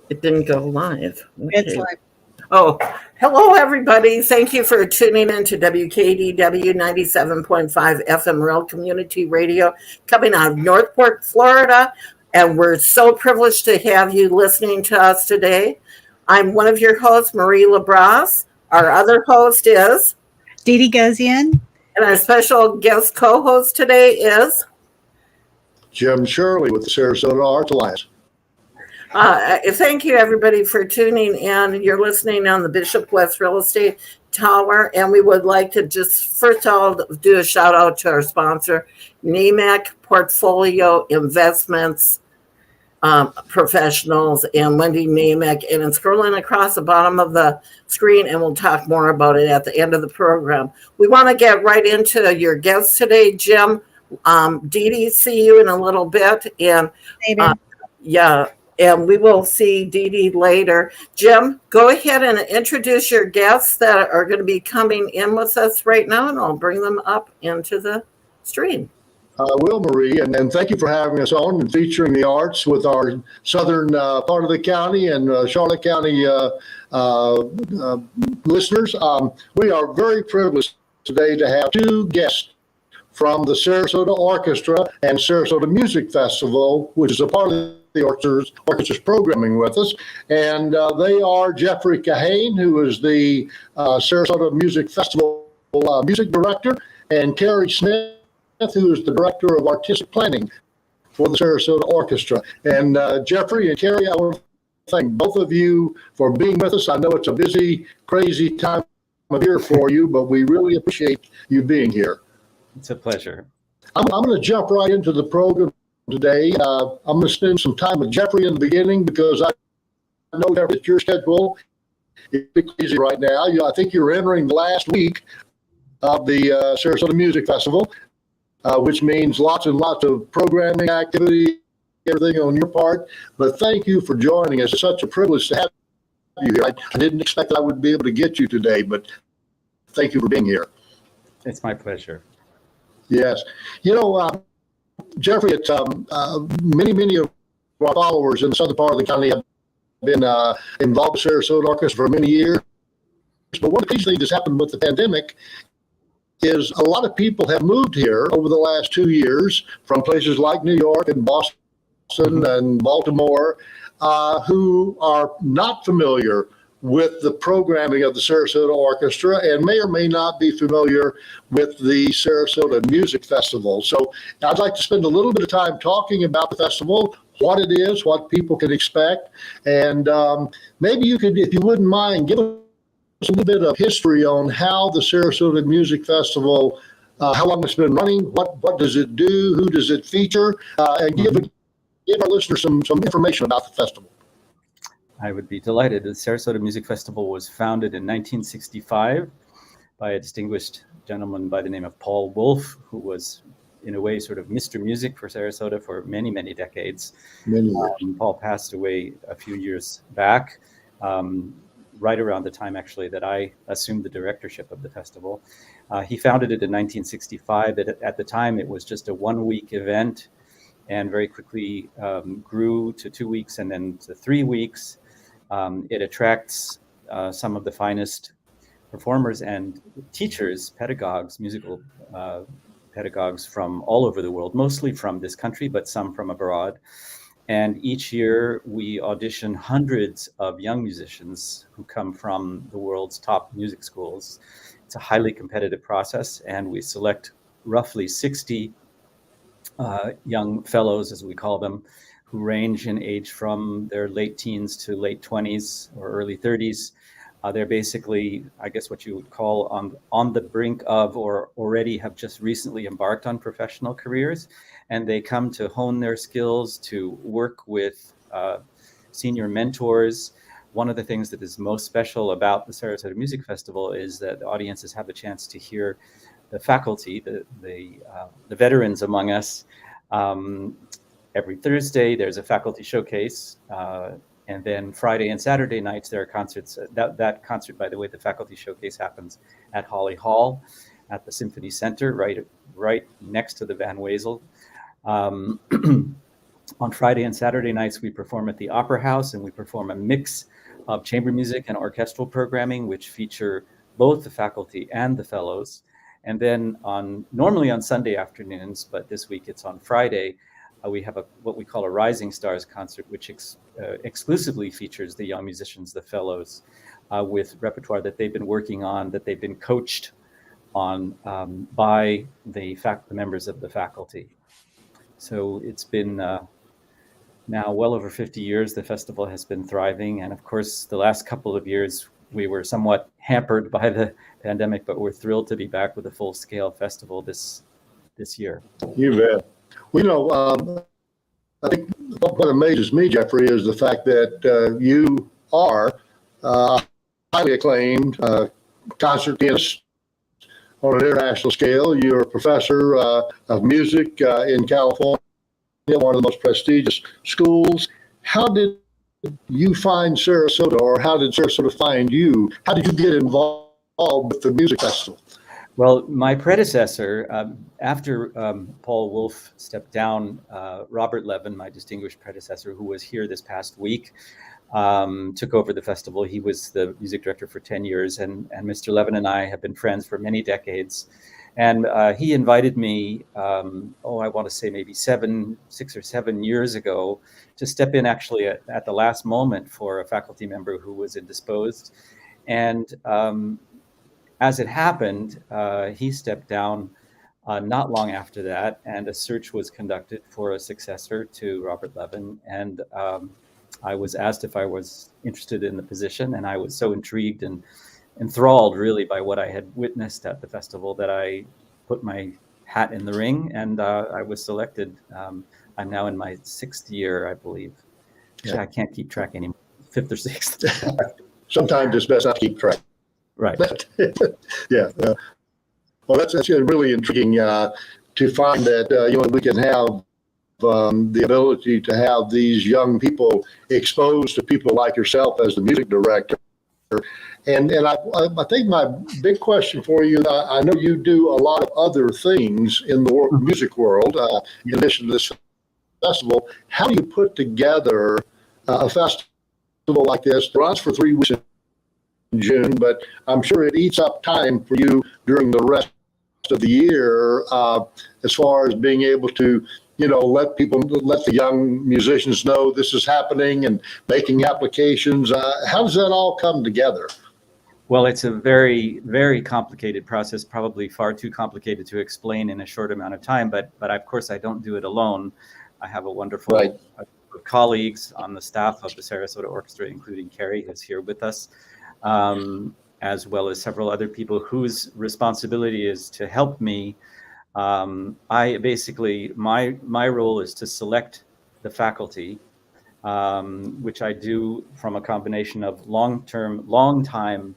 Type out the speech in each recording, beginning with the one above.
It didn't go live. It's Okay. like, Oh, hello, everybody. Thank you for tuning in to WKDW 97.5 FM Rural Community Radio coming out of Northport, Florida. And we're so privileged to have you listening to us today. I'm one of your hosts, Marie LaBrosse. Our other host is, Dee Dee Gozion. and our special guest co host today is. Jim Shirley with the Sarasota Arts Alliance. Thank you, everybody, for tuning in. You're listening on the Bishop West Real Estate Tower, and we would like to just first of all do a shout out to our sponsor, NEMAC Portfolio Investments Professionals and Wendy NEMAC, and it's scrolling across the bottom of the screen, and we'll talk more about it at the end of the program. We want to get right into your guests today, Jim. Dee Dee, see you in a little bit, and yeah. And we will see Dee Dee later. Jim, go ahead and introduce your guests that are going to be coming in with us right now, and I'll bring them up into the stream. I will, Marie, and thank you for having us on and featuring the arts with our southern part of the county and Charlotte County listeners. We are very privileged today to have two guests from the Sarasota Orchestra and Sarasota Music Festival, which is a part of the orchestra's programming with us. And they are Jeffrey Kahane, who is the Sarasota Music Festival music director, and Carrie Smith, who is the director of artistic planning for the Sarasota Orchestra. And Jeffrey and Carrie, I want to thank both of you for being with us. I know it's a busy, crazy time of year for you, but we really appreciate you being here. It's a pleasure. I'm going to jump right into the program today. I'm going to spend some time with Jeffrey in the beginning because I know that your schedule is crazy right now. I think you're entering the last week of the Sarasota Music Festival, which means lots and lots of programming activity, everything on your part. But thank you for joining us. It's such a privilege to have you here. I didn't expect I would be able to get you today, but thank you for being here. It's my pleasure. Yes. Jeffrey, it's many of our followers in the southern part of the county have been involved with Sarasota Orchestra for many years. But one of the things that's happened with the pandemic is a lot of people have moved here over the last 2 years from places like New York and Boston and Baltimore who are not familiar with the programming of the Sarasota Orchestra and may or may not be familiar with the Sarasota Music Festival. So I'd like to spend a little bit of time talking about the festival, what it is, what people can expect, and maybe you could, if you wouldn't mind, give us a little bit of history on how the Sarasota Music Festival, how long it's been running, what does it do, who does it feature, and give our listeners some information about the festival. I would be delighted. The Sarasota Music Festival was founded in 1965 by a distinguished gentleman by the name of Paul Wolf, who was, in a way, sort of Mr. Music for Sarasota for many, many decades. Paul passed away a few years back, right around the time, actually, that I assumed the directorship of the festival. He founded it in 1965. At the time, it was just a one-week event and very quickly grew to 2 weeks and then to 3 weeks. It attracts some of the finest performers and teachers, pedagogues, musical pedagogues from all over the world, mostly from this country, but some from abroad. And each year we audition hundreds of young musicians who come from the world's top music schools. It's a highly competitive process, and we select roughly 60 young fellows, as we call them, who range in age from their late teens to late 20s or early 30s. They're basically, I guess, what you would call on the brink of or already have just recently embarked on professional careers. And they come to hone their skills, to work with senior mentors. One of the things that is most special about the Sarasota Music Festival is that the audiences have a chance to hear the faculty, the veterans among us. Every Thursday, there's a faculty showcase. And then Friday and Saturday nights, there are concerts. That concert, by the way, the faculty showcase happens at Holly Hall at the Symphony Center, right next to the Van Wezel. On Friday and Saturday nights, we perform at the Opera House, and we perform a mix of chamber music and orchestral programming, which feature both the faculty and the fellows. And then normally on Sunday afternoons, but this week it's on Friday, we have what we call a Rising Stars concert, which exclusively features the young musicians, the fellows, with repertoire that they've been working on, that they've been coached on by the members of the faculty. So it's been now well over 50 years the festival has been thriving, and of course the last couple of years we were somewhat hampered by the pandemic, but we're thrilled to be back with a full-scale festival this year. You bet. Well, I think what amazes me, Jeffrey, is the fact that you are highly acclaimed concert pianist on an international scale. You're a professor of music in California, one of the most prestigious schools. How did you find Sarasota, or how did Sarasota find you? How did you get involved with the music festival? Well, my predecessor, after Paul Wolf stepped down, Robert Levin, my distinguished predecessor, who was here this past week, took over the festival. He was the music director for 10 years, and Mr. Levin and I have been friends for many decades. And he invited me, I want to say maybe 6 or 7 years ago, to step in actually at the last moment for a faculty member who was indisposed. And as it happened, he stepped down not long after that, and a search was conducted for a successor to Robert Levin. And I was asked if I was interested in the position, and I was so intrigued and enthralled really by what I had witnessed at the festival that I put my hat in the ring, and I was selected. I'm now in my 6th year, I believe. Yeah. I can't keep track anymore. 5th or 6th. Sometimes it's best not to keep track. Right. Yeah. Well, that's really intriguing to find that we can have the ability to have these young people exposed to people like yourself as the music director. And I think my big question for you, I know you do a lot of other things in the music world in addition to this festival. How do you put together a festival like this that runs for 3 weeks in June, but I'm sure it eats up time for you during the rest of the year as far as being able to let the young musicians know this is happening and making applications. How does that all come together? Well, it's a very, very complicated process, probably far too complicated to explain in a short amount of time, but of course I don't do it alone. I have a wonderful colleagues on the staff of the Sarasota Orchestra, including Carrie, who's here with us, as well as several other people whose responsibility is to help me. I basically, my role is to select the faculty, which I do from a combination of long-time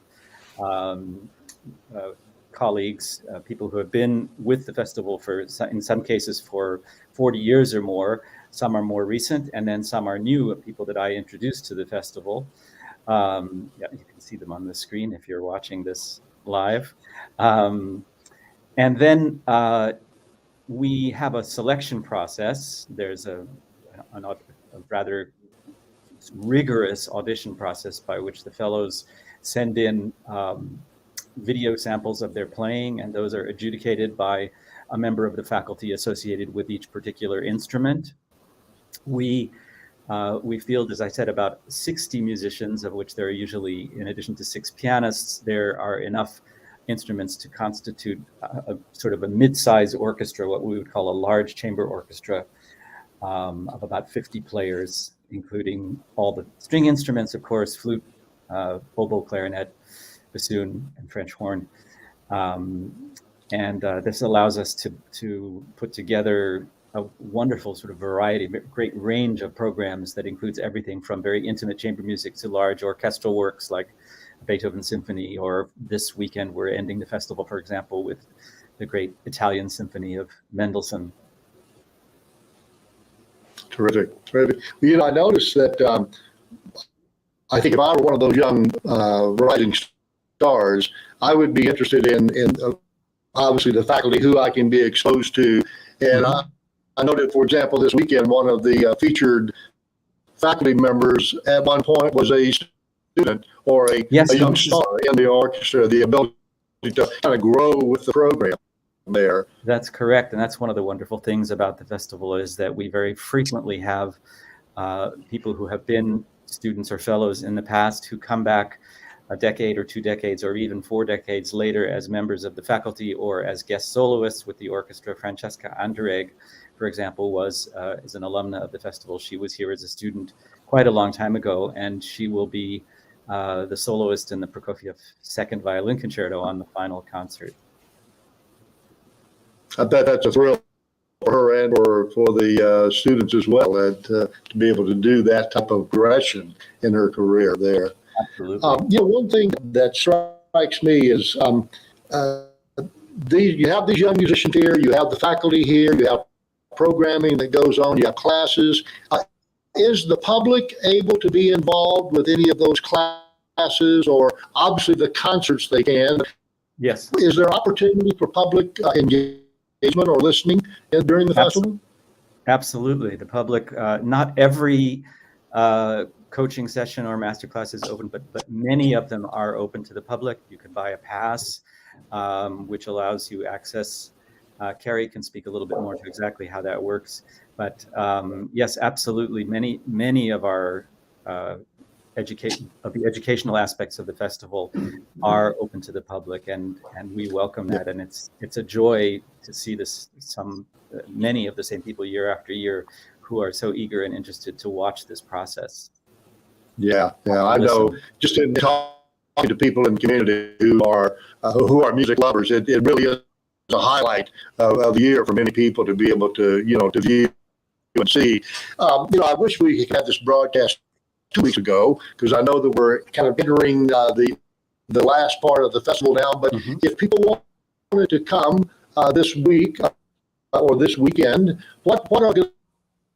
colleagues, people who have been with the festival in some cases for 40 years or more. Some are more recent, and then some are new, people that I introduced to the festival. You can see them on the screen if you're watching this live. And then we have a selection process. There's a rather rigorous audition process by which the fellows send in video samples of their playing, and those are adjudicated by a member of the faculty associated with each particular instrument. We field, as I said, about 60 musicians, of which there are usually, in addition to 6 pianists, there are enough instruments to constitute a sort of a mid-size orchestra, what we would call a large chamber orchestra of about 50 players, including all the string instruments, of course, flute, oboe, clarinet, bassoon, and French horn. And this allows us to put together a wonderful sort of variety, great range of programs that includes everything from very intimate chamber music to large orchestral works like Beethoven Symphony, or this weekend we're ending the festival, for example, with the great Italian Symphony of Mendelssohn. Terrific. I noticed that I think if I were one of those young rising stars, I would be interested in obviously the faculty who I can be exposed to. And I noted, for example, this weekend, one of the featured faculty members at one point was a student or a Yes, young star in the orchestra, the ability to kind of grow with the program there. That's correct. And that's one of the wonderful things about the festival is that we very frequently have people who have been students or fellows in the past who come back a decade or 2 decades or even 4 decades later as members of the faculty or as guest soloists with the orchestra. Francesca Anderegg, for example, is an alumna of the festival. She was here as a student quite a long time ago, and she will be the soloist in the Prokofiev Second Violin Concerto on the final concert. I bet that's a thrill for her and for the students as well, and to be able to do that type of progression in her career there. Absolutely. One thing that strikes me is you have these young musicians here, you have the faculty here, you have programming that goes on, you have classes. Is the public able to be involved with any of those classes, or obviously the concerts they can? Yes. Is there opportunity for public engagement or listening during the festival? Absolutely. The public, not every coaching session or masterclass is open, but many of them are open to the public. You can buy a pass, which allows you access. Carrie can speak a little bit more to exactly how that works. But yes, absolutely. Many of our the educational aspects of the festival are open to the public, and we welcome that. And it's a joy to see many of the same people year after year who are so eager and interested to watch this process. Yeah, I know. Just in talking to people in the community who are music lovers, it really is a highlight of the year for many people to be able to to view and see. I wish we had this broadcast 2 weeks ago, because I know that we're kind of entering the last part of the festival now. But if people wanted to come this week or this weekend, what are going to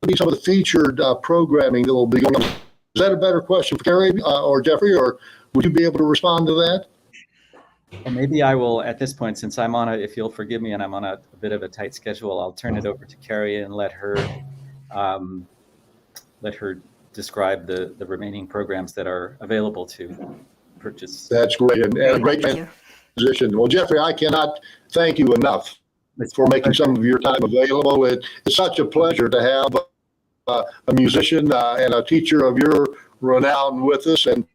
be some of the featured programming that will be going on? Is that a better question for Carrie or Jeffrey, or would you be able to respond to that? Well, maybe I will at this point, since if you'll forgive me, and I'm on a bit of a tight schedule, I'll turn it over to Carrie and let her describe the remaining programs that are available to purchase. That's great, and a great transition. Well, Jeffrey, I cannot thank you enough for making some of your time available. It's such a pleasure to have a musician and a teacher of your renown with us. And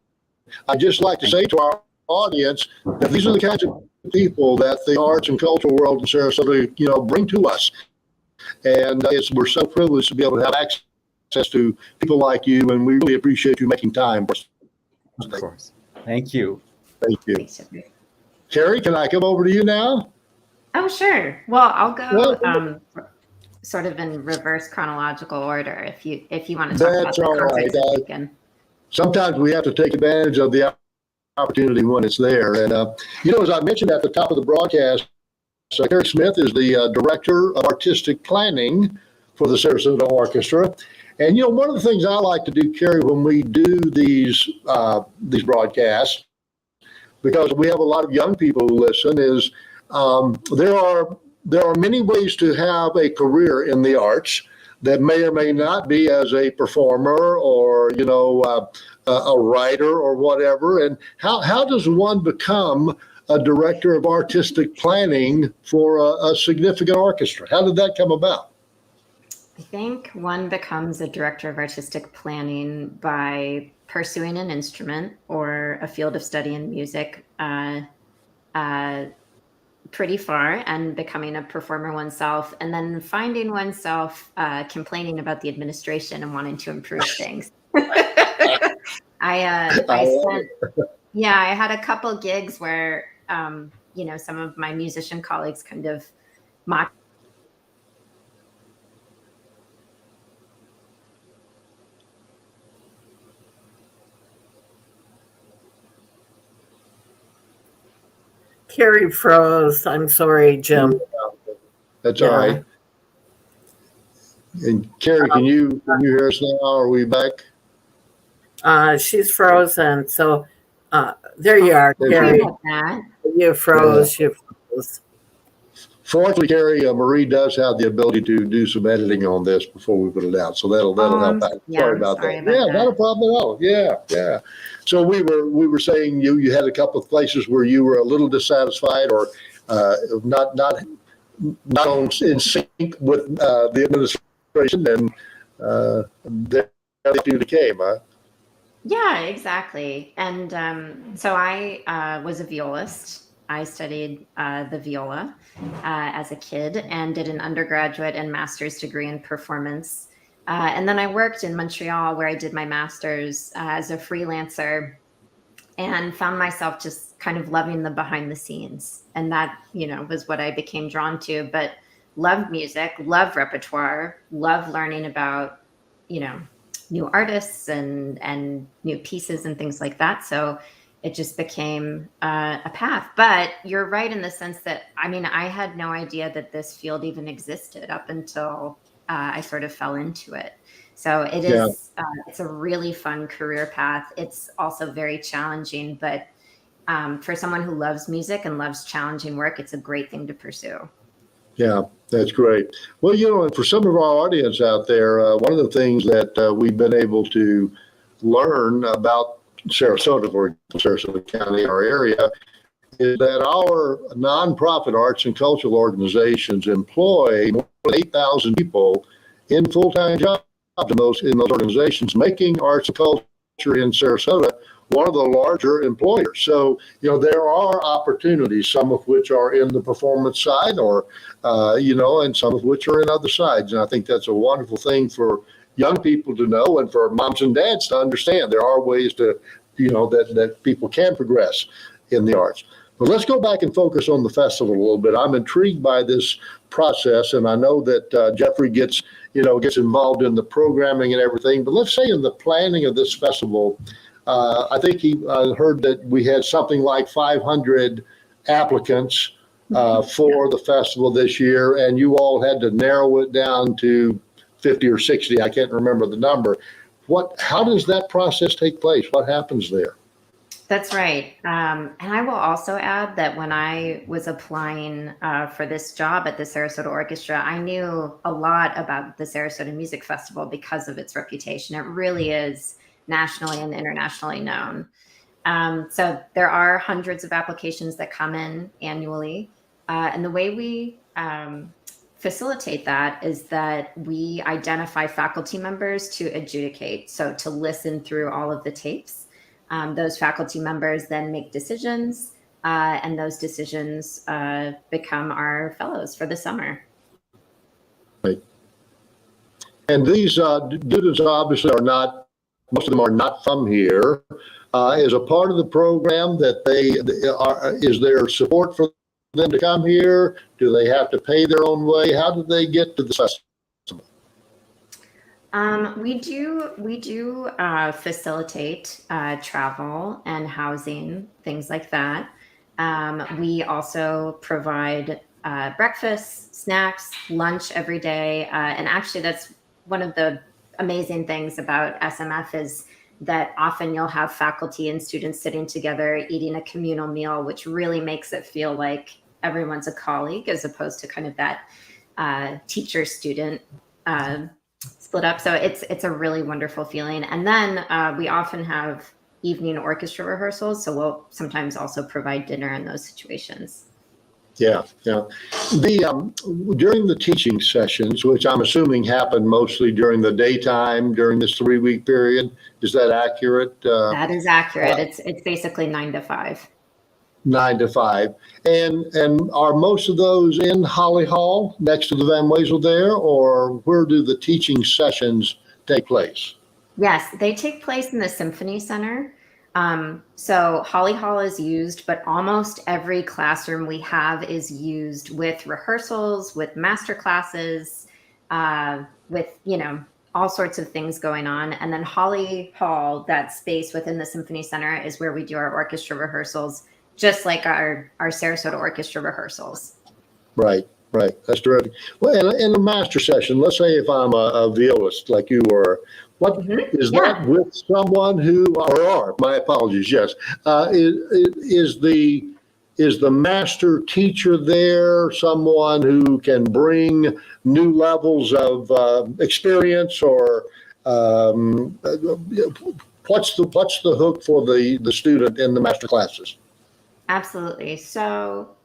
I'd just like to say to our audience that these are the kinds of people that the arts and cultural world in Sarasota, bring to us. And we're so privileged to be able to have access to people like you, and we really appreciate you making time for us. Of course. Thank you. Thank you. Carrie, can I come over to you now? Oh, sure. Well, I'll go sort of in reverse chronological order if you want to talk about the concerts this weekend. Sometimes we have to take advantage of the opportunity when it's there. And, as I mentioned at the top of the broadcast, Carrie Smith is the Director of Artistic Planning for the Sarasota Orchestra. And, one of the things I like to do, Carrie, when we do these broadcasts, because we have a lot of young people who listen, is there are many ways to have a career in the arts that may or may not be as a performer or, a writer or whatever. And how does one become a director of artistic planning for a significant orchestra? How did that come about? I think one becomes a director of artistic planning by pursuing an instrument or a field of study in music pretty far and becoming a performer oneself, and then finding oneself complaining about the administration and wanting to improve things. I had a couple gigs where some of my musician colleagues kind of mocked Carrie froze. I'm sorry, Jim. That's all right. And Carrie, can you hear us now? Are we back? She's frozen. So there you are, Carrie. You froze. You froze. Fortunately, Carrie, Marie does have the ability to do some editing on this before we put it out, so that'll help out. Yeah, Sorry I'm about sorry that. about Yeah, that. not a problem at all. Yeah. So we were saying you had a couple of places where you were a little dissatisfied or not in sync with the administration, and there you became, huh? Yeah, exactly. And so I was a violist. I studied the viola as a kid and did an undergraduate and master's degree in performance. And then I worked in Montreal where I did my master's as a freelancer and found myself just kind of loving the behind the scenes. And that, was what I became drawn to. But loved music, loved repertoire, loved learning about, new artists and new pieces and things like that. So it just became a path. But you're right in the sense that, I had no idea that this field even existed up until I sort of fell into it. So it is, it's a really fun career path. It's also very challenging, but for someone who loves music and loves challenging work, it's a great thing to pursue. Yeah, that's great. Well, and for some of our audience out there, one of the things that we've been able to learn about Sarasota, for example, Sarasota County, our area, is that our nonprofit arts and cultural organizations employ more than 8,000 people in full-time jobs in those organizations, making arts and culture in Sarasota one of the larger employers. So, there are opportunities, some of which are in the performance side or, and some of which are in other sides. And I think that's a wonderful thing for young people to know and for moms and dads to understand. There are ways to, that people can progress in the arts. But let's go back and focus on the festival a little bit. I'm intrigued by this process, and I know that Jeffrey gets involved in the programming and everything. But let's say in the planning of this festival, I think he heard that we had something like 500 applicants for the festival this year, and you all had to narrow it down to 50 or 60. I can't remember the number. How does that process take place? What happens there? That's right. And I will also add that when I was applying for this job at the Sarasota Orchestra, I knew a lot about the Sarasota Music Festival because of its reputation. It really is nationally and internationally known. So there are hundreds of applications that come in annually. And the way we facilitate that is that we identify faculty members to adjudicate. So to listen through all of the tapes. Those faculty members then make decisions, and those decisions become our fellows for the summer. Right. And these students obviously most of them are not from here. As a part of the program is there support for them to come here? Do they have to pay their own way? How do they get to the festival? We do facilitate travel and housing, things like that. We also provide breakfast, snacks, lunch every day. And actually, that's one of the amazing things about SMF is that often you'll have faculty and students sitting together eating a communal meal, which really makes it feel like everyone's a colleague as opposed to kind of that teacher-student split up. So it's a really wonderful feeling. And then we often have evening orchestra rehearsals. So we'll sometimes also provide dinner in those situations. Yeah. During the teaching sessions, which I'm assuming happen mostly during the daytime, during this 3-week period, is that accurate? That is accurate. It's basically 9 to 5. 9 to 5. And are most of those in Holly Hall next to the Van Wezel there, or where do the teaching sessions take place? Yes, they take place in the Symphony Center. So Holly Hall is used, but almost every classroom we have is used with rehearsals, with master classes, with, all sorts of things going on. And then Holly Hall, that space within the Symphony Center, is where we do our orchestra rehearsals, just like our Sarasota Orchestra rehearsals. Right. That's terrific. Well, in a master session, let's say if I'm a violist like you were, that with someone who, my apologies, yes, is is the master teacher there someone who can bring new levels of experience, or what's the hook for the student in the master classes? Absolutely. So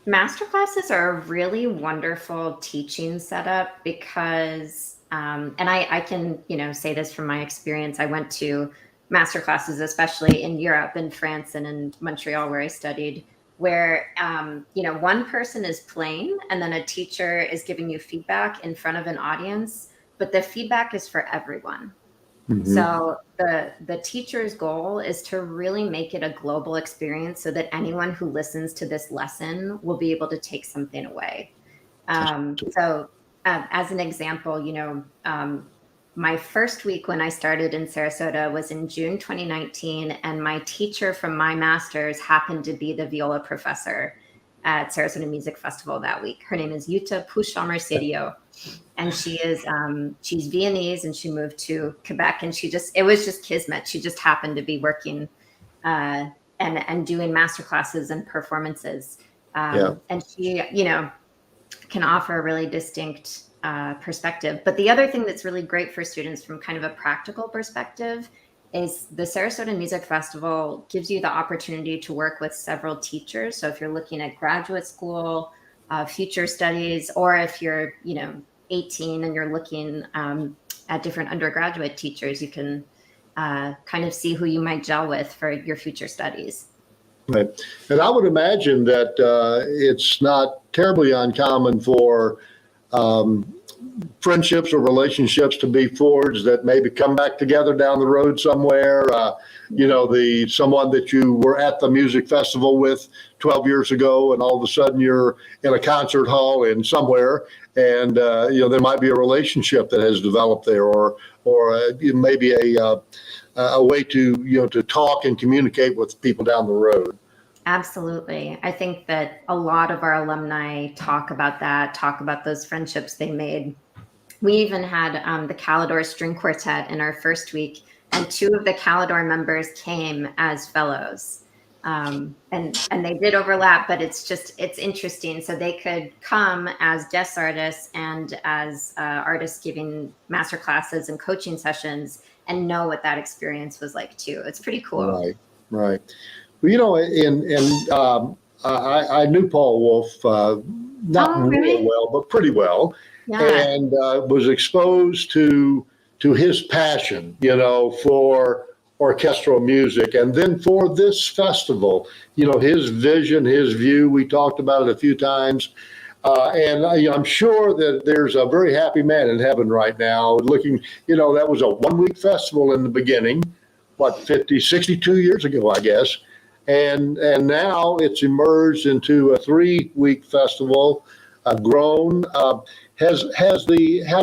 master classes are a really wonderful teaching setup because, and I can, say this from my experience. I went to master classes, especially in Europe, in France, and in Montreal, where I studied, where, one person is playing and then a teacher is giving you feedback in front of an audience, but the feedback is for everyone. Mm-hmm. So the teacher's goal is to really make it a global experience so that anyone who listens to this lesson will be able to take something away. So as an example, my first week when I started in Sarasota was in June 2019, and my teacher from my master's happened to be the viola professor at Sarasota Music Festival that week. Her name is Jutta Pusch-Almersidio. And she is, she's Viennese, and she moved to Quebec, and it was just kismet. She just happened to be working and doing master classes and performances. And she, can offer a really distinct perspective. But the other thing that's really great for students from kind of a practical perspective is the Sarasota Music Festival gives you the opportunity to work with several teachers. So if you're looking at graduate school, future studies, or if you're, 18 and you're looking at different undergraduate teachers, you can kind of see who you might gel with for your future studies. Right. And I would imagine that it's not terribly uncommon for friendships or relationships to be forged that maybe come back together down the road somewhere. Someone that you were at the music festival with 12 years ago, and all of a sudden you're in a concert hall in somewhere, and there might be a relationship that has developed there, or maybe a way to talk and communicate with people down the road. Absolutely. I think that a lot of our alumni talk about those friendships they made. We even had the Kaleidoscope String Quartet in our first week, and 2 of the Kaleidoscope members came as fellows. And they did overlap, but it's interesting. So they could come as guest artists and as artists giving master classes and coaching sessions, and know what that experience was like too. It's pretty cool. Right. Well, I knew Paul Wolf, not really well, but pretty well. Yeah. And was exposed to his passion, for orchestral music, and then for this festival, his vision, his view. We talked about it a few times, and I'm sure that there's a very happy man in heaven right now looking. That was a 1-week festival in the beginning, 62 years ago, I guess. And now it's emerged into a 3-week festival, grown. Have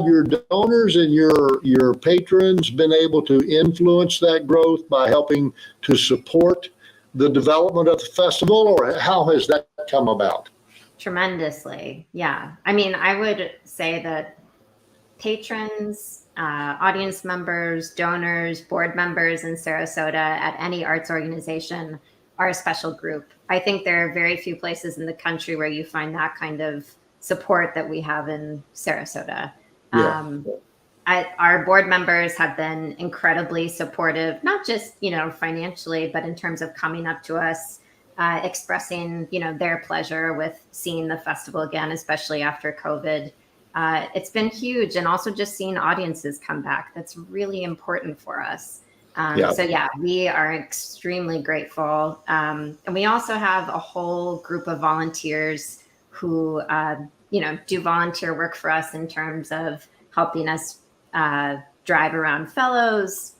your donors and your patrons been able to influence that growth by helping to support the development of the festival, or how has that come about? Tremendously. Yeah. I mean, I would say that patrons, audience members, donors, board members in Sarasota at any arts organization are a special group. I think there are very few places in the country where you find that kind of support that we have in Sarasota. Yeah. Our board members have been incredibly supportive, not just, financially, but in terms of coming up to us, expressing, their pleasure with seeing the festival again, especially after COVID. It's been huge. And also just seeing audiences come back. That's really important for us. So we are extremely grateful. And we also have a whole group of volunteers who, do volunteer work for us in terms of helping us drive around fellows,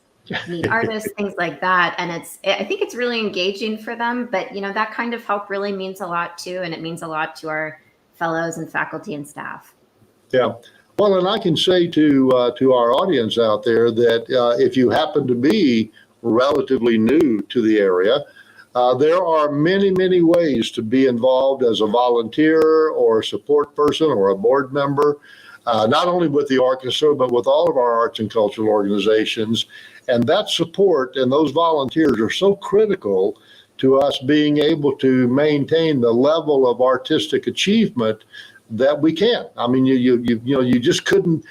meet artists, things like that. And I think it's really engaging for them, but that kind of help really means a lot too. And it means a lot to our fellows and faculty and staff. Yeah. Well, and I can say to our audience out there that if you happen to be relatively new to the area, there are many, many ways to be involved as a volunteer or a support person or a board member, not only with the orchestra, but with all of our arts and cultural organizations. And that support and those volunteers are so critical to us being able to maintain the level of artistic achievement that we can. I mean, you just couldn't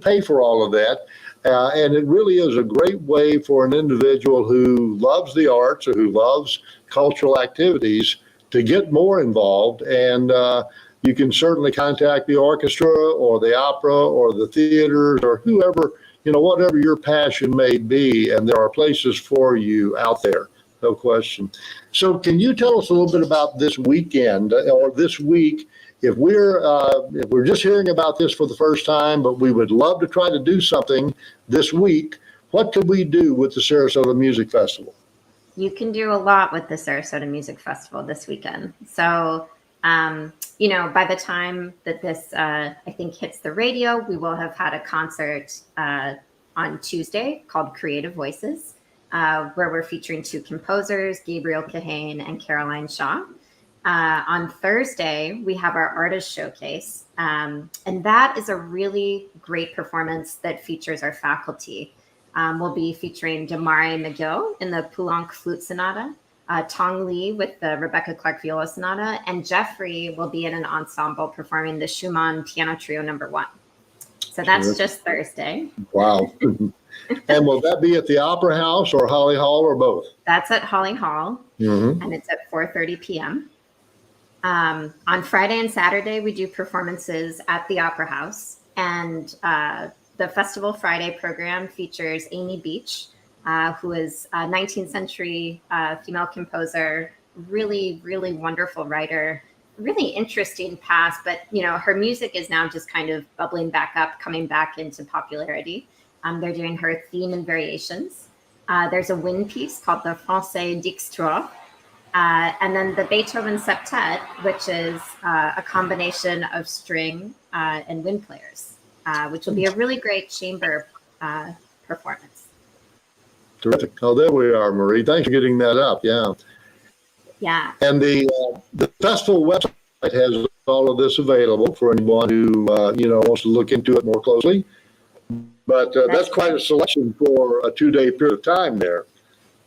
pay for all of that. And it really is a great way for an individual who loves the arts or who loves cultural activities to get more involved. And you can certainly contact the orchestra or the opera or the theaters or whoever, whatever your passion may be. And there are places for you out there, no question. So can you tell us a little bit about this weekend or this week? If we're just hearing about this for the first time, but we would love to try to do something this week, what could we do with the Sarasota Music Festival? You can do a lot with the Sarasota Music Festival this weekend. So, by the time that this, I think, hits the radio, we will have had a concert on Tuesday called Creative Voices, where we're featuring two composers, Gabriel Kahane and Caroline Shaw. On Thursday, we have our artist showcase, and that is a really great performance that features our faculty. We'll be featuring Damari McGill in the Poulenc Flute Sonata, Tong Lee with the Rebecca Clark Viola Sonata, and Jeffrey will be in an ensemble performing the Schumann Piano Trio No. 1. So that's just Thursday. Wow. And will that be at the Opera House or Holly Hall or both? That's at Holly Hall, and it's at 4:30 p.m. On Friday and Saturday, we do performances at the Opera House. And the Festival Friday program features Amy Beach, who is a 19th century female composer, really, really wonderful writer, really interesting past. But, her music is now just kind of bubbling back up, coming back into popularity. They're doing her theme and variations. There's a wind piece called the Français d'Ixtoire. And then the Beethoven Septet, which is a combination of string and wind players, which will be a really great chamber performance. Terrific. Oh, there we are, Marie. Thanks for getting that up. Yeah. Yeah. And the festival website has all of this available for anyone who wants to look into it more closely. But that's quite a selection for a 2-day period of time there.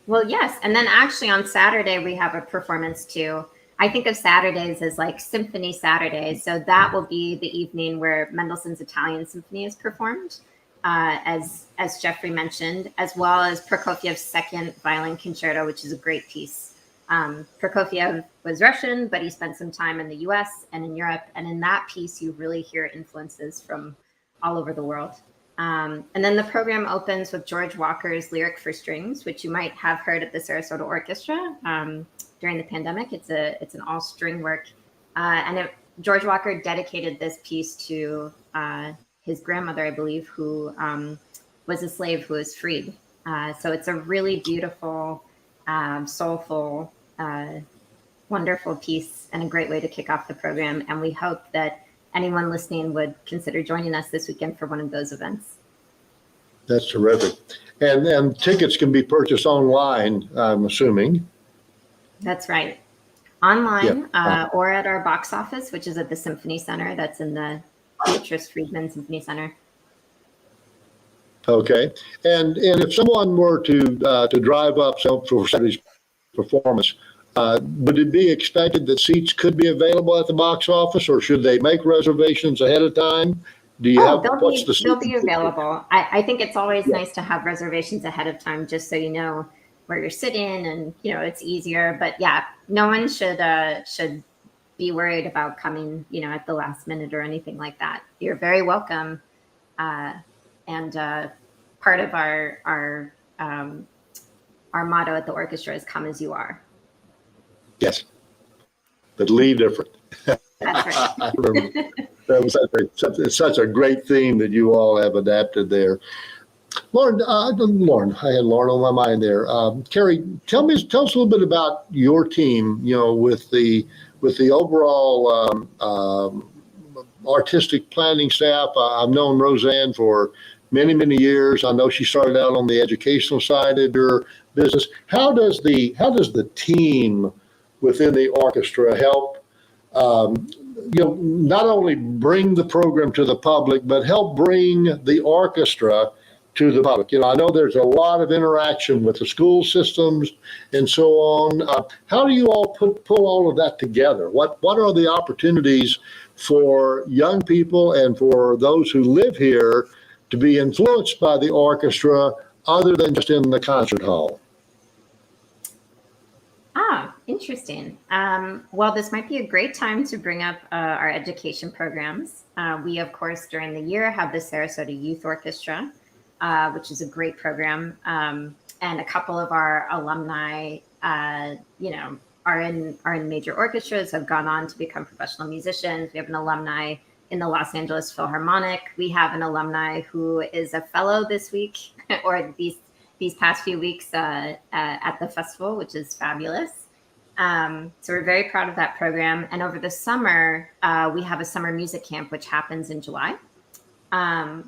Well, yes. And then actually on Saturday, we have a performance too. I think of Saturdays as like Symphony Saturdays. So that will be the evening where Mendelssohn's Italian Symphony is performed, as Jeffrey mentioned, as well as Prokofiev's Second Violin Concerto, which is a great piece. Prokofiev was Russian, but he spent some time in the US and in Europe. And in that piece, you really hear influences from all over the world. And then the program opens with George Walker's Lyric for Strings, which you might have heard at the Sarasota Orchestra during the pandemic. It's an all string work. George Walker dedicated this piece to his grandmother, I believe, who was a slave who was freed. So it's a really beautiful, soulful, wonderful piece and a great way to kick off the program. And we hope that anyone listening would consider joining us this weekend for one of those events. That's terrific. And tickets can be purchased online, I'm assuming. That's right. Online or at our box office, which is at the Symphony Center. That's in the Beatrice Friedman Symphony Center. Okay. And if someone were to drive up for Saturday's performance, would it be expected that seats could be available at the box office, or should they make reservations ahead of time? Do you they'll be available. I think it's always nice to have reservations ahead of time, just so you know where you're sitting and it's easier. But yeah, no one should be worried about coming at the last minute or anything like that. You're very welcome, and part of our motto at the orchestra is "Come as you are." Yes, but leave different. That's right. It's such a great theme that you all have adapted there. Lauren, I had Lauren on my mind there. Carrie, tell us a little bit about your team. With the overall artistic planning staff. I've known Roseanne for many years. I know she started out on the educational side of your business. How does the team within the orchestra help, not only bring the program to the public, but help bring the orchestra to the public? I know there's a lot of interaction with the school systems and so on. How do you all pull all of that together? What are the opportunities for young people and for those who live here to be influenced by the orchestra other than just in the concert hall? Interesting. Well, this might be a great time to bring up our education programs. We, of course, during the year have the Sarasota Youth Orchestra, which is a great program. And a couple of our alumni, are in major orchestras, have gone on to become professional musicians. We have an alumni in the Los Angeles Philharmonic. We have an alumni who is a fellow this week or these past few weeks at the festival, which is fabulous. So we're very proud of that program. And over the summer, we have a summer music camp, which happens in July. So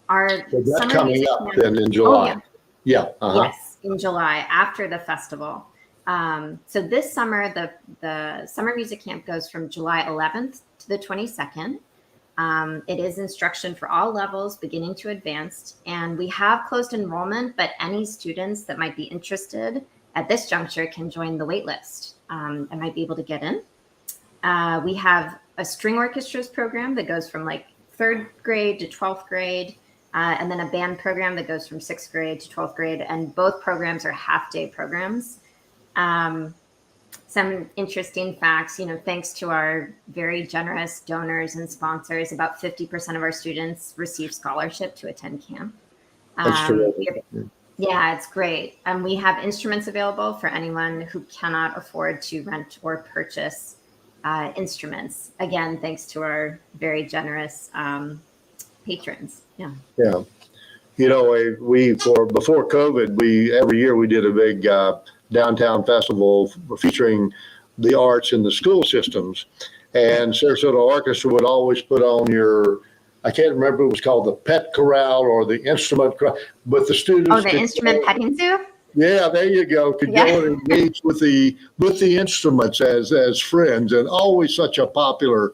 that's coming up then in July. Oh, yeah. Yes, in July after the festival. So this summer, the summer music camp goes from July 11th to the 22nd. It is instruction for all levels, beginning to advanced. And we have closed enrollment, but any students that might be interested at this juncture can join the wait list and might be able to get in. We have a string orchestras program that goes from like 3rd grade to 12th grade, and then a band program that goes from 6th grade to 12th grade. And both programs are half-day programs. Some interesting facts, thanks to our very generous donors and sponsors, about 50% of our students receive scholarship to attend camp. That's terrific. Yeah, it's great. And we have instruments available for anyone who cannot afford to rent or purchase instruments. Again, thanks to our very generous patrons. Yeah. Yeah. Before COVID, every year we did a big downtown festival featuring the arts in the school systems. And Sarasota Orchestra would always put on I can't remember if it was called the pet corral or the instrument corral, but the students. Oh, the instrument petting zoo? Yeah, there you go. Could go and engage with the instruments as friends, and always such a popular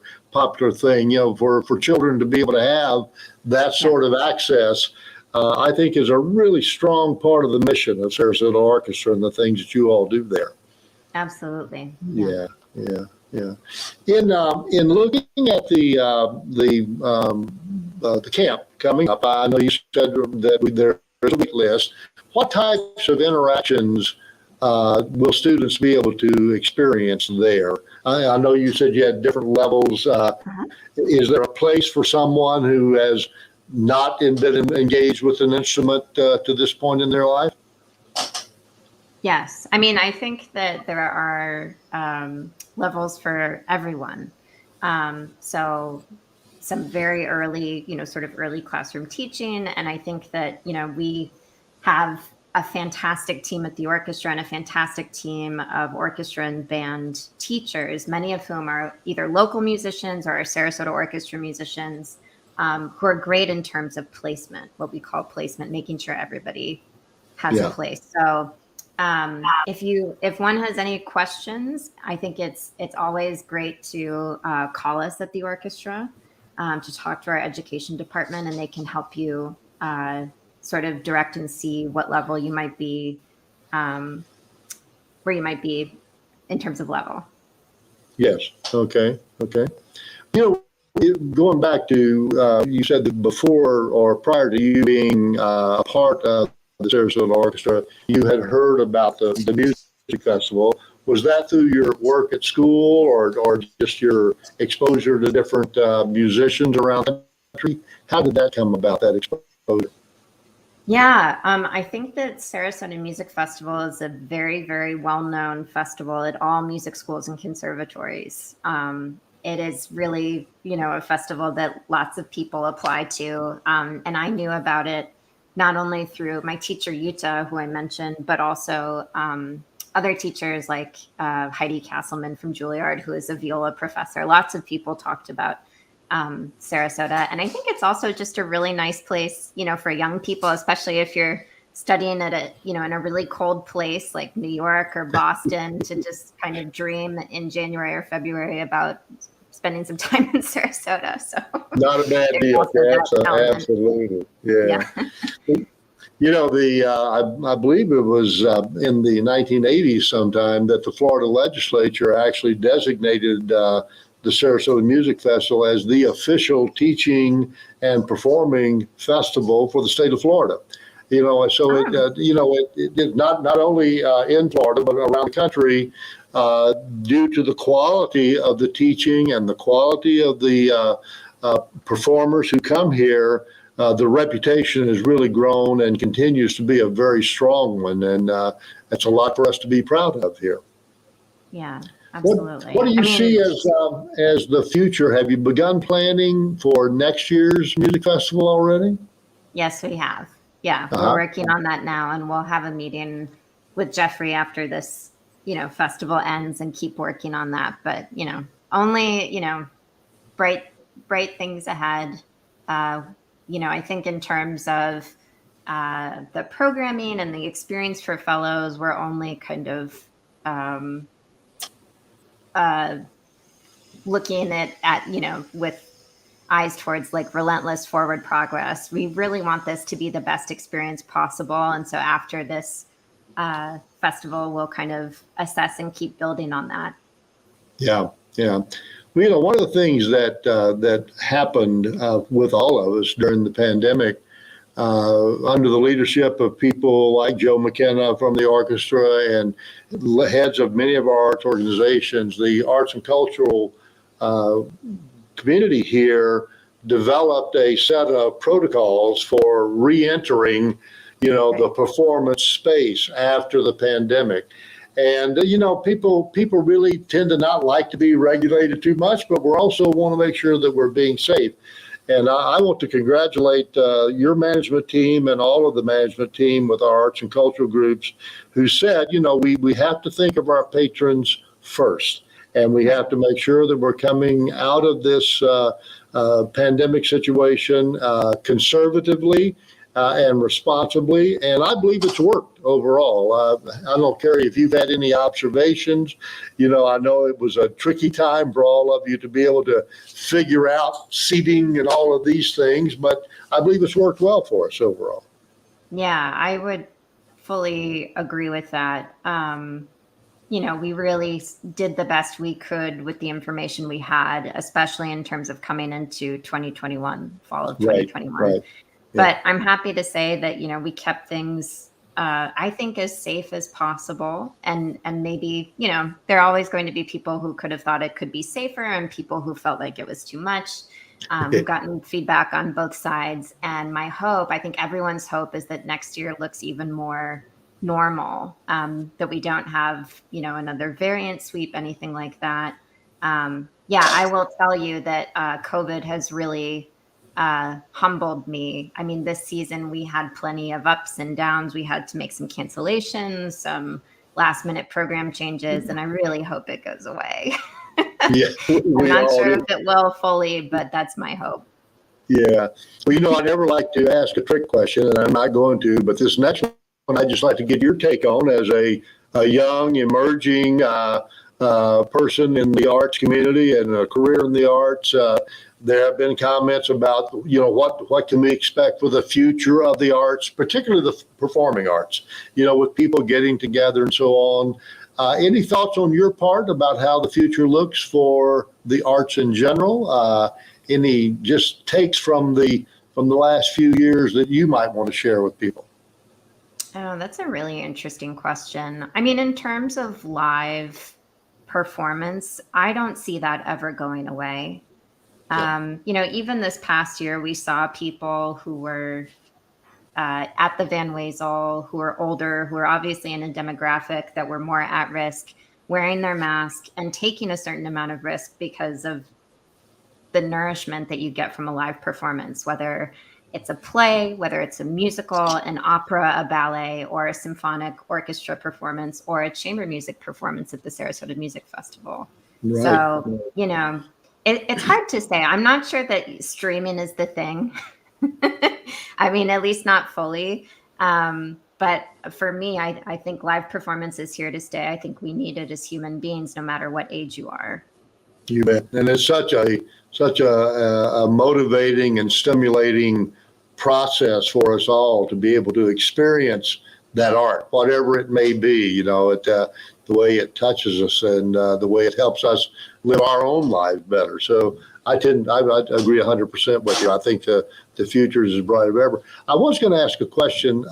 thing, for children to be able to have that sort of access. I think is a really strong part of the mission of Sarasota Orchestra and the things that you all do there. Absolutely. Yeah. In looking at the camp coming up, I know you said that there's a wait list. What types of interactions will students be able to experience there? I know you said you had different levels. Is there a place for someone who has not been engaged with an instrument to this point in their life? Yes. I mean, I think that there are levels for everyone. So some very early, sort of early classroom teaching. And I think that, we have a fantastic team at the orchestra and a fantastic team of orchestra and band teachers, many of whom are either local musicians or Sarasota Orchestra musicians, who are great in terms of placement, what we call placement, making sure everybody has a place. So if one has any questions, I think it's always great to call us at the orchestra to talk to our education department, and they can help you sort of direct and see what level you might be, where you might be in terms of level. Yes. Okay. Going back to, you said that before or prior to you being a part of the Sarasota Orchestra, you had heard about the music festival. Was that through your work at school or just your exposure to different musicians around the country? How did that come about, that exposure? Yeah, I think that Sarasota Music Festival is a very, very well-known festival at all music schools and conservatories. It is really, a festival that lots of people apply to. And I knew about it not only through my teacher, Yuta, who I mentioned, but also other teachers like Heidi Castleman from Juilliard, who is a viola professor. Lots of people talked about Sarasota. And I think it's also just a really nice place, for young people, especially if you're studying at in a really cold place like New York or Boston, to just kind of dream in January or February about spending some time in Sarasota. So not a bad deal. Absolutely. Yeah. I believe it was in the 1980s sometime that the Florida legislature actually designated the Sarasota Music Festival as the official teaching and performing festival for the state of Florida. So it not only in Florida but around the country, due to the quality of the teaching and the quality of the performers who come here. The reputation has really grown and continues to be a very strong one, and it's a lot for us to be proud of here. Yeah, absolutely. What do you see as the future? Have you begun planning for next year's music festival already? Yes, we have. Yeah, we're working on that now, and we'll have a meeting with Jeffrey after this, festival ends, and keep working on that. But only bright things ahead. I think in terms of the programming and the experience for fellows, we're only kind of looking at with eyes towards like relentless forward progress. We really want this to be the best experience possible. And so after this festival, we'll kind of assess and keep building on that. Yeah. Well, one of the things that happened with all of us during the pandemic, under the leadership of people like Joe McKenna from the orchestra and heads of many of our arts organizations, the arts and cultural community here developed a set of protocols for re-entering, the performance space after the pandemic. And, people really tend to not like to be regulated too much, but we also want to make sure that we're being safe. And I want to congratulate your management team and all of the management team with our arts and cultural groups who said, we have to think of our patrons first. And we have to make sure that we're coming out of this pandemic situation conservatively and responsibly. And I believe it's worked overall. I don't care if you've had any observations. I know it was a tricky time for all of you to be able to figure out seating and all of these things, but I believe it's worked well for us overall. Yeah, I would fully agree with that. We really did the best we could with the information we had, especially in terms of coming into 2021, fall of 2021. Right. But I'm happy to say that, we kept things, I think, as safe as possible. And maybe, there are always going to be people who could have thought it could be safer and people who felt like it was too much. We've gotten feedback on both sides. And my hope, I think everyone's hope, is that next year looks even more normal, that we don't have, another variant sweep, anything like that. I will tell you that COVID has really humbled me. I mean, this season we had plenty of ups and downs. We had to make some cancellations, some last minute program changes, and I really hope it goes away. Yeah, I'm not sure if it will fully, but that's my hope. Yeah. Well, I never like to ask a trick question, and I'm not going to, but this next one I'd just like to get your take on as a young, emerging person in the arts community and a career in the arts. There have been comments about, what can we expect for the future of the arts, particularly the performing arts, with people getting together and so on. Any thoughts on your part about how the future looks for the arts in general? Any just takes from the last few years that you might want to share with people? Oh, that's a really interesting question. I mean, in terms of live performance, I don't see that ever going away. Even this past year, we saw people who were at the Van Wezel, who are older, who are obviously in a demographic that were more at risk, wearing their mask and taking a certain amount of risk because of the nourishment that you get from a live performance, whether it's a play, whether it's a musical, an opera, a ballet, or a symphonic orchestra performance, or a chamber music performance at the Sarasota Music Festival. Right. So, it's hard to say. I'm not sure that streaming is the thing. I mean, at least not fully. But for me, I think live performance is here to stay. I think we need it as human beings, no matter what age you are. You bet. And it's such a motivating and stimulating process for us all to be able to experience that art, whatever it may be, the way it touches us and the way it helps us live our own lives better. So I agree 100% with you. I think the future is as bright as ever. I was going to ask a question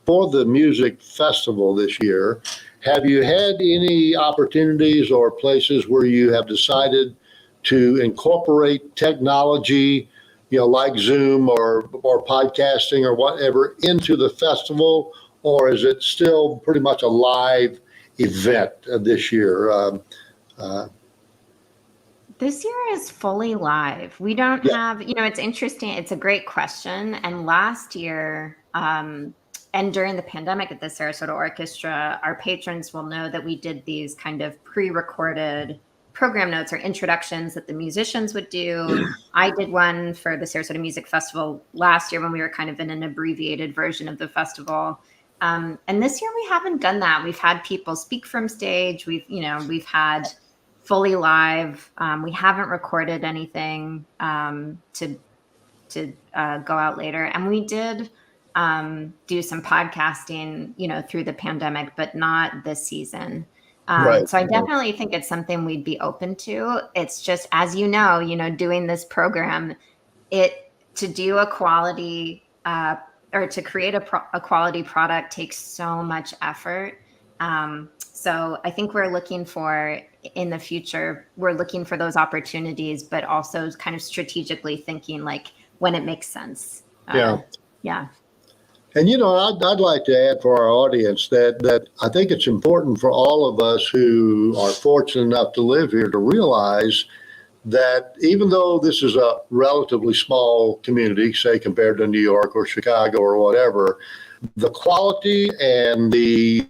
for the music festival this year. Have you had any opportunities or places where you have decided to incorporate technology, like Zoom or podcasting or whatever into the festival, or is it still pretty much a live event this year? This year is fully live. We don't have, it's interesting. It's a great question. And last year, and during the pandemic at the Sarasota Orchestra, our patrons will know that we did these kind of pre-recorded program notes or introductions that the musicians would do. I did one for the Sarasota Music Festival last year when we were kind of in an abbreviated version of the festival. And this year we haven't done that. We've had people speak from stage. We've had fully live. We haven't recorded anything to go out later. And we did do some podcasting, through the pandemic, but not this season. Right. So I definitely think it's something we'd be open to. It's just, as doing this program, to do a quality or to create a quality product takes so much effort. So I think we're looking for, in the future, those opportunities, but also kind of strategically thinking like when it makes sense. Yeah. And, I'd like to add for our audience that I think it's important for all of us who are fortunate enough to live here to realize that even though this is a relatively small community, say compared to New York or Chicago or whatever, the quality and the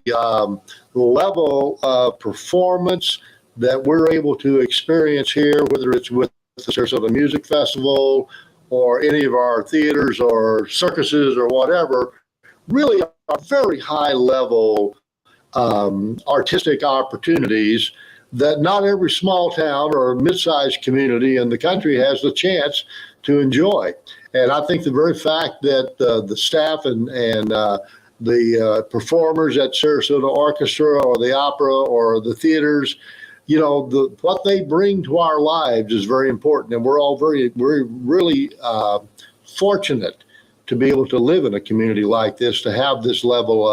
level of performance that we're able to experience here, whether it's with the Sarasota Music Festival or any of our theaters or circuses or whatever, really are very high level artistic opportunities that not every small town or mid-sized community in the country has the chance to enjoy. And I think the very fact that the staff and the performers at Sarasota Orchestra or the opera or the theaters, what they bring to our lives is very important. And we're all really fortunate to be able to live in a community like this, to have this level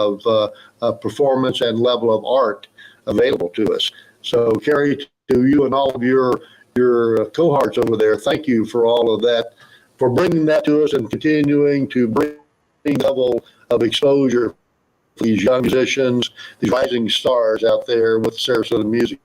of performance and level of art available to us. So, Carrie, to you and all of your cohorts over there, thank you for all of that, for bringing that to us and continuing to bring the level of exposure for these young musicians, these rising stars out there with the Sarasota Music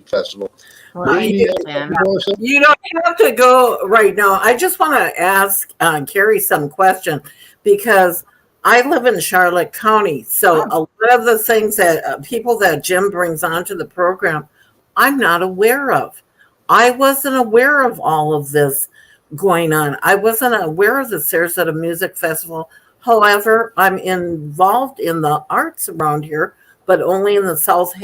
Festival. Well, you don't have to go right now. I just want to ask Carrie some question, because I live in Charlotte County. So a lot of the things that people that Jim brings onto the program, I'm not aware of. I wasn't aware of all of this going on. I wasn't aware of the Sarasota Music Festival. However, I'm involved in the arts around here, but only in the south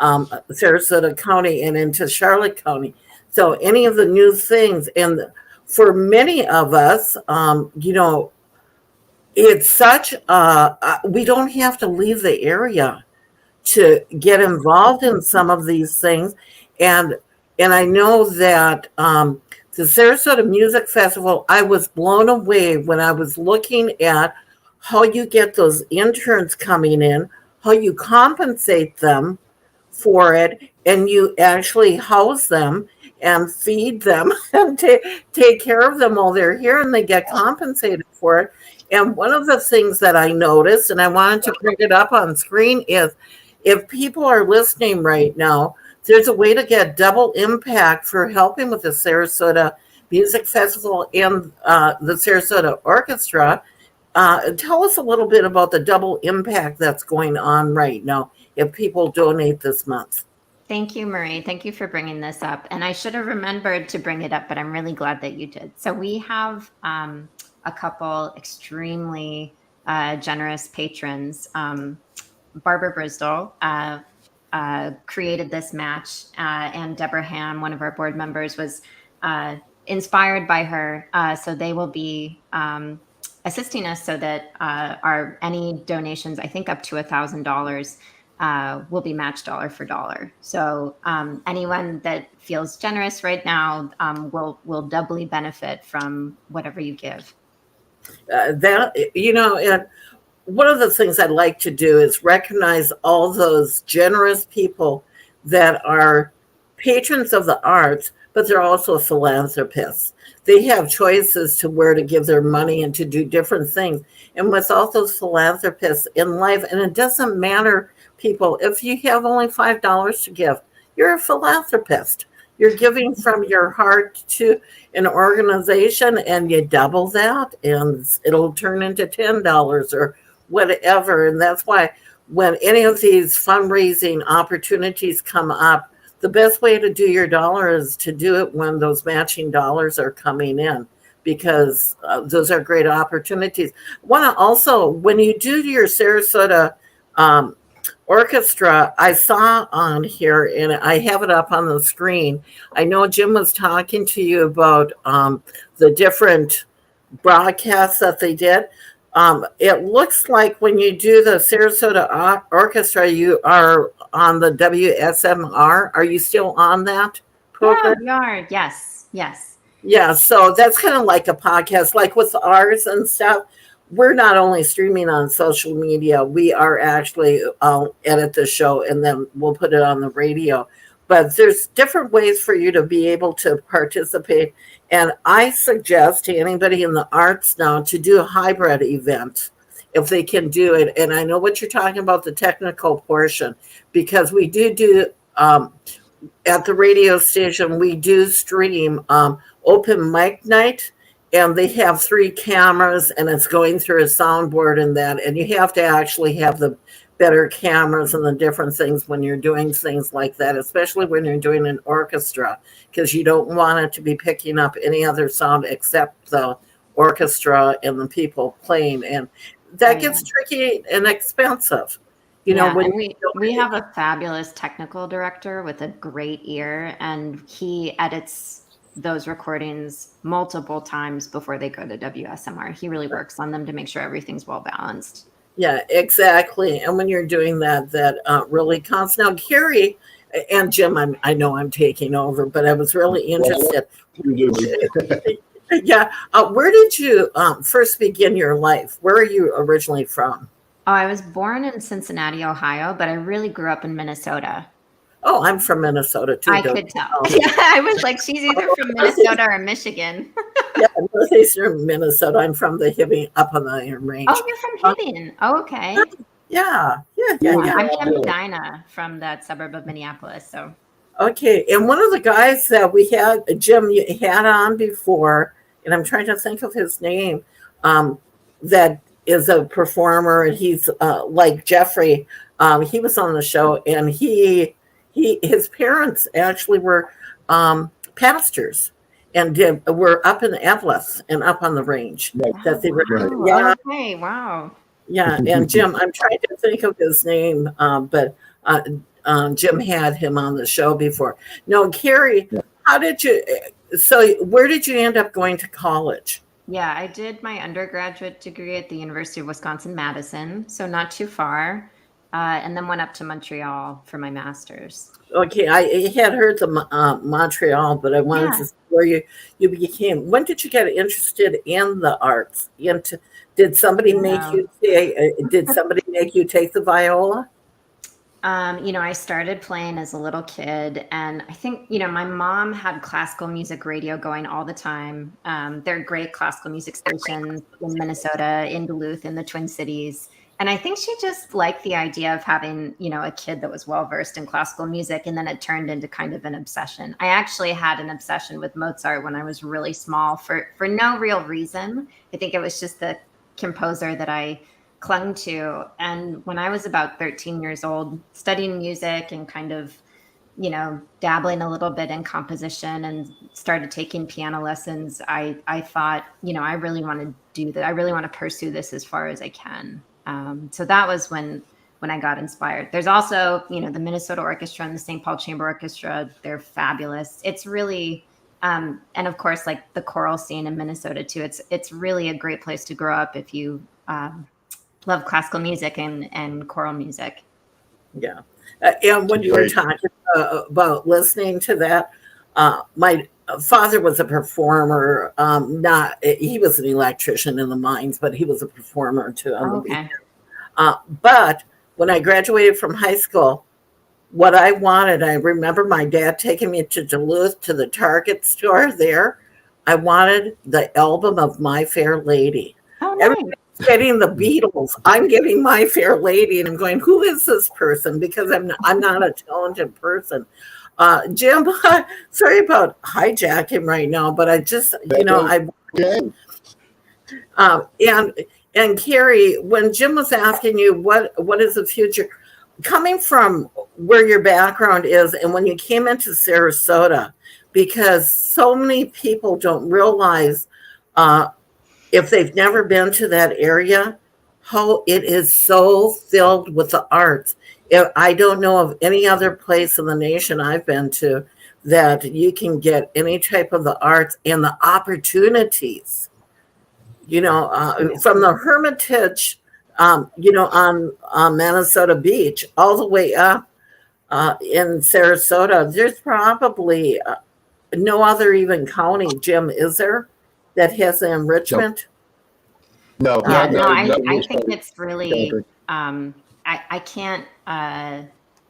Sarasota County and into Charlotte County. So any of the new things, and for many of us, it's such we don't have to leave the area to get involved in some of these things. And I know that the Sarasota Music Festival, I was blown away when I was looking at how you get those interns coming in, how you compensate them for it, and you actually house them and feed them and take care of them while they're here, and they get compensated for it. And one of the things that I noticed, and I wanted to bring it up on screen, is if people are listening right now, there's a way to get double impact for helping with the Sarasota Music Festival and the Sarasota Orchestra. Tell us a little bit about the double impact that's going on right now if people donate this month. Thank you, Marie. Thank you for bringing this up. And I should have remembered to bring it up, but I'm really glad that you did. So we have a couple extremely generous patrons. Barbara Brisdell created this match, and Deborah Ham, one of our board members, was inspired by her. So they will be assisting us so that any donations, I think up to $1,000, will be matched dollar for dollar. So anyone that feels generous right now will doubly benefit from whatever you give. And one of the things I'd like to do is recognize all those generous people that are patrons of the arts, but they're also philanthropists. They have choices to where to give their money and to do different things. And with all those philanthropists in life, and it doesn't matter, people, if you have only $5 to give, you're a philanthropist. You're giving from your heart to an organization, and you double that, and it'll turn into $10 or whatever. And that's why when any of these fundraising opportunities come up, the best way to do your dollar is to do it when those matching dollars are coming in, because those are great opportunities. I want to also, when you do your Sarasota Orchestra, I saw on here, and I have it up on the screen. I know Jim was talking to you about the different broadcasts that they did. It looks like when you do the Sarasota Orchestra, you are on the WSMR. Are you still on that program? Yeah, we are. Yes. Yeah, so that's kind of like a podcast, like with ours and stuff. We're not only streaming on social media, we are actually edit the show and then we'll put it on the radio. But there's different ways for you to be able to participate. And I suggest to anybody in the arts now to do a hybrid event if they can do it. And I know what you're talking about, the technical portion, because we do at the radio station, we do stream open mic night. And they have 3 cameras, and it's going through a soundboard and that. And you have to actually have the better cameras and the different things when you're doing things like that, especially when you're doing an orchestra, because you don't want it to be picking up any other sound except the orchestra and the people playing. And that gets tricky and expensive. And we have a fabulous technical director with a great ear, and he edits those recordings multiple times before they go to WSMR. He really works on them to make sure everything's well balanced. Yeah, exactly. And when you're doing that, really counts. Now, Carrie and Jim, I know I'm taking over, but I was really interested. Yeah. Where did you first begin your life? Where are you originally from? Oh, I was born in Cincinnati, Ohio, but I really grew up in Minnesota. Oh, I'm from Minnesota too. I could tell. Yeah, I was like, she's either from Minnesota or Michigan. Yeah, northeastern Minnesota. I'm from the Hibbing, up on the Iron Range. Oh, you're from Hibbing. Oh, okay. Yeah. I'm from Medina, from that suburb of Minneapolis. So. Okay, and one of the guys that we had, Jim, you had on before, and I'm trying to think of his name, that is a performer, and he's like Jeffrey. He was on the show, and his parents actually were pastors and were up in Eveleth and up on the range. That they were. Yeah. Okay. Wow. Yeah. And Jim, I'm trying to think of his name, but Jim had him on the show before. No, Carrie, where did you end up going to college? Yeah, I did my undergraduate degree at the University of Wisconsin-Madison, so not too far. And then went up to Montreal for my master's. Okay, I had heard the Montreal, but I wanted to see where you became. When did you get interested in the arts? Did somebody make you take the viola? I started playing as a little kid, and I think, my mom had classical music radio going all the time. There are great classical music stations in Minnesota, in Duluth, in the Twin Cities. And I think she just liked the idea of having, a kid that was well-versed in classical music. And then it turned into kind of an obsession. I actually had an obsession with Mozart when I was really small for no real reason. I think it was just the composer that I clung to. And when I was about 13 years old, studying music and kind of, dabbling a little bit in composition and started taking piano lessons, I thought, I really want to do that. I really want to pursue this as far as I can. So that was when I got inspired. There's also, the Minnesota Orchestra and the St. Paul Chamber Orchestra. They're fabulous. It's really And of course, like the choral scene in Minnesota too. It's really a great place to grow up if you love classical music and choral music. Yeah. And when you were talking about listening to that, my father was a performer. He was an electrician in the mines, but he was a performer too. Okay. But when I graduated from high school, what I wanted, I remember my dad taking me to Duluth to the Target store there. I wanted the album of My Fair Lady. Oh, nice. Everybody's getting the Beatles. I'm getting My Fair Lady, and I'm going, who is this person? Because I'm not a talented person. Jim, sorry about hijacking right now, but I just, and Carrie, when Jim was asking you what is the future, coming from where your background is, and when you came into Sarasota, because so many people don't realize, if they've never been to that area, how it is so filled with the arts. I don't know of any other place in the nation I've been to that you can get any type of the arts and the opportunities. From the Hermitage, on Minnesota Beach, all the way up in Sarasota, there's probably no other even county, Jim, is there, that has the enrichment? No. I think it's really, I can't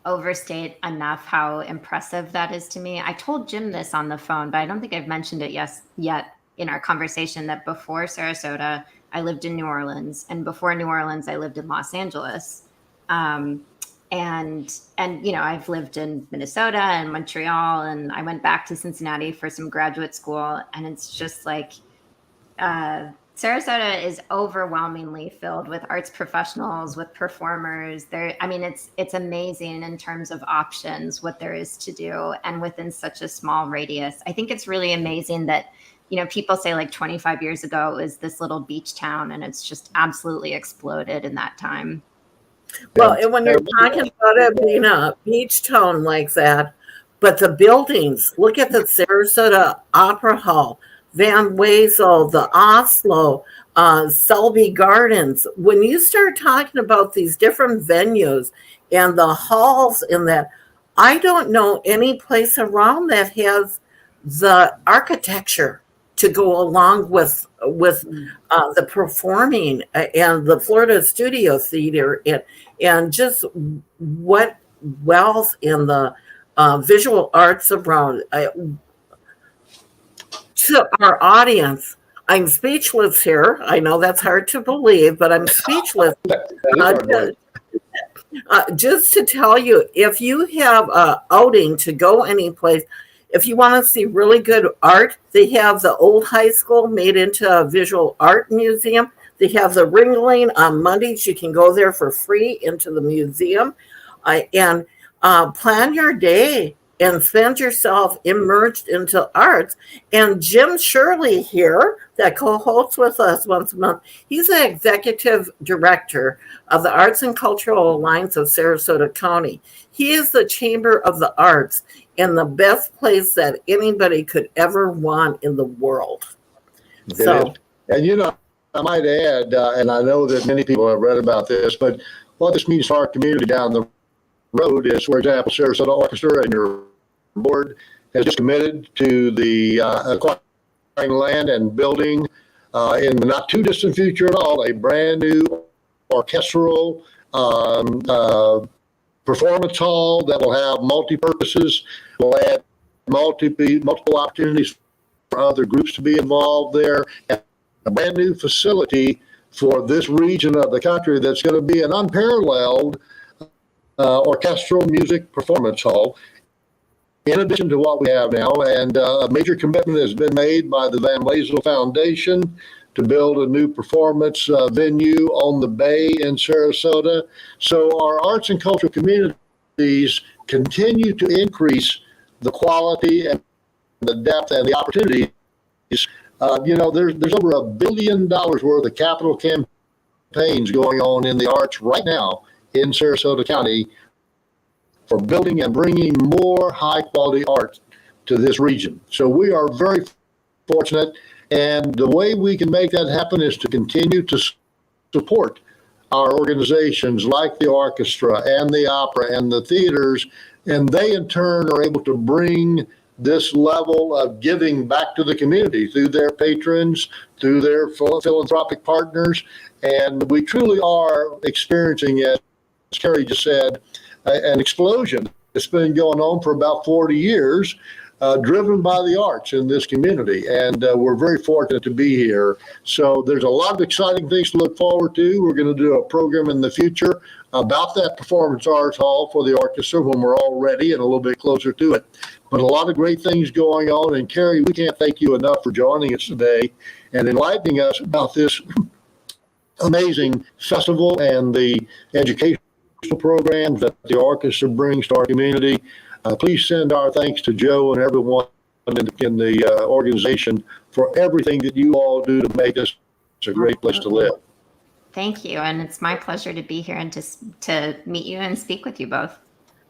overstate enough how impressive that is to me. I told Jim this on the phone, but I don't think I've mentioned it yet in our conversation, that before Sarasota, I lived in New Orleans, and before New Orleans, I lived in Los Angeles. And I've lived in Minnesota and Montreal, and I went back to Cincinnati for some graduate school. And it's just like, Sarasota is overwhelmingly filled with arts professionals, with performers. It's amazing in terms of options, what there is to do, and within such a small radius. I think it's really amazing that, people say like 25 years ago it was this little beach town, and it's just absolutely exploded in that time. Well, and when you're talking about it being a beach town like that, but the buildings, look at the Sarasota Opera Hall, Van Wezel, the Oslo, Selby Gardens. When you start talking about these different venues and the halls in that, I don't know any place around that has the architecture to go along with the performing and the Florida Studio Theater and just what wealth in the visual arts around. To our audience, I'm speechless here. I know that's hard to believe, but I'm speechless. Just to tell you, if you have an outing to go anyplace, if you want to see really good art, they have the old high school made into a visual art museum. They have the Ringling on Mondays. You can go there for free into the museum and plan your day and spend yourself immersed into arts. And Jim Shirley here, that co-hosts with us once a month, he's the executive director of the Arts and Cultural Alliance of Sarasota County. He is the Chamber of the Arts and the best place that anybody could ever want in the world. And I might add, and I know that many people have read about this, but what this means for our community down the road is, for example, Sarasota Orchestra and your board has just committed to the acquiring land and building in the not too distant future at all a brand new orchestral performance hall that will have multi-purposes, will add multiple opportunities for other groups to be involved there, and a brand new facility for this region of the country that's going to be an unparalleled orchestral music performance hall, in addition to what we have now. And a major commitment has been made by the Van Wezel Foundation to build a new performance venue on the bay in Sarasota. So our arts and cultural communities continue to increase the quality and the depth and the opportunities. There's over $1 billion worth of capital campaigns going on in the arts right now in Sarasota County for building and bringing more high quality art to this region. So we are very fortunate, and the way we can make that happen is to continue to support our organizations like the orchestra and the opera and the theaters, and they in turn are able to bring this level of giving back to the community through their patrons, through their philanthropic partners. And we truly are experiencing, as Carrie just said, an explosion that's been going on for about 40 years, driven by the arts in this community. And we're very fortunate to be here. So there's a lot of exciting things to look forward to. We're going to do a program in the future about that Performance Arts Hall for the orchestra when we're all ready and a little bit closer to it. But a lot of great things going on. And Carrie, we can't thank you enough for joining us today and enlightening us about this amazing festival and the educational programs that the orchestra brings to our community. Please send our thanks to Joe and everyone in the organization for everything that you all do to make this a great place to live. Thank you. And it's my pleasure to be here and to meet you and speak with you both.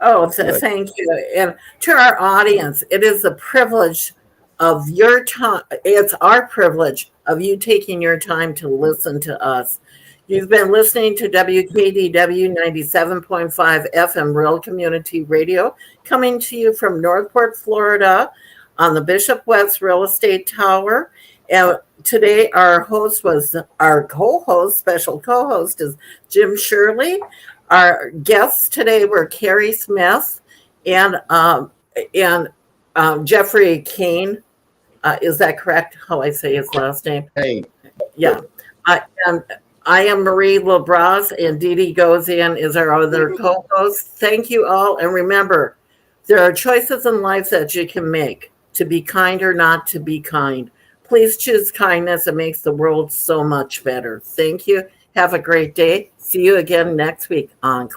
Oh, thank you. And to our audience, it is a privilege of your time. It's our privilege of you taking your time to listen to us. You've been listening to WKDW 97.5 FM Real Community Radio, coming to you from Northport, Florida, on the Bishop West Real Estate Tower. And today our special co-host is Jim Shirley. Our guests today were Carrie Smith and Jeffrey Kane. Is that correct? How I say his last name? Hey. Yeah. I am Marie LaBrosse, and Dee Dee Gozion is our other co-host. Thank you all. And remember, there are choices in life that you can make, to be kind or not to be kind. Please choose kindness. It makes the world so much better. Thank you. Have a great day. See you again next week on